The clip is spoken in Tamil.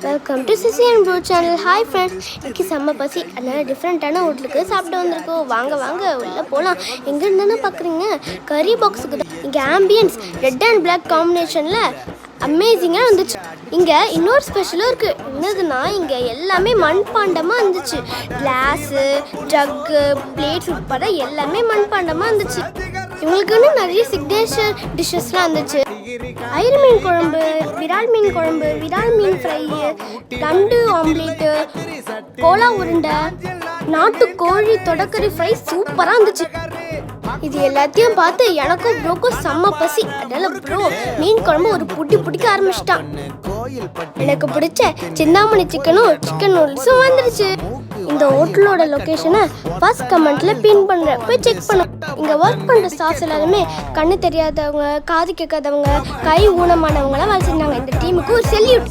Welcome to CC and bro channel. Hi friends, இன்றைக்கி செம்ம பசி, அதனால் டிஃப்ரெண்ட்டான ஹோட்டலுக்கு சாப்பிட்டு வந்திருக்கோம். வாங்க வாங்க உள்ளே போகலாம். எங்கே இருந்தானே பார்க்குறீங்க, கறி பாக்ஸுக்கு தான். இங்கே ஆம்பியன்ஸ் ரெட் அண்ட் பிளாக் காம்பினேஷனில் அமேசிங்காக இருந்துச்சு. இங்கே இன்னொரு ஸ்பெஷலும் இருக்குது. என்னதுன்னா இங்கே எல்லாமே மண்பாண்டமாக இருந்துச்சு. கிளாஸு, ஜக்கு, பிளேட்ஸ் உட்பட எல்லாமே மண்பாண்டமாக இருந்துச்சு. இவங்களுக்குன்னு நிறைய சிக்னேச்சர் டிஷ்ஷஸ்லாம் இருந்துச்சு. ஐரு மீன் குழம்பு, விரால் மீன் குழம்பு, விரால் மீன் ஃப்ரை, நண்டு ஆம்லேட்டு, கோலா உருண்டை, நாட்டுக்கோழி தொடக்கறி ஃப்ரை சூப்பராக இருந்துச்சு. இது எல்லாத்தையும் பார்த்து எனக்கும் ப்ரோக்கும் செம்ம பசி. அதனால ப்ரோ மீன் குழம்பு ஒரு பிடிக்க ஆரம்பிச்சிட்டான். எனக்கு பிடிச்ச சிந்தாமணி சிக்கனும் சிக்கன் நூடுல்ஸும் வந்துடுச்சு. இந்த ஹோட்டலோட லொக்கேஷனை ஃபர்ஸ்ட் கமெண்ட்ல பின் பண்ணுறேன், போய் செக் பண்ண. இங்கே ஒர்க் பண்ணுற ஸ்டாஃப்ஸ் எல்லாருமே கண்ணு தெரியாதவங்க, காது கேட்காதவங்க, கை ஊனமானவங்களாம் வேலை செஞ்சாங்க. இந்த டீமுக்கு ஒரு செல்யூட்.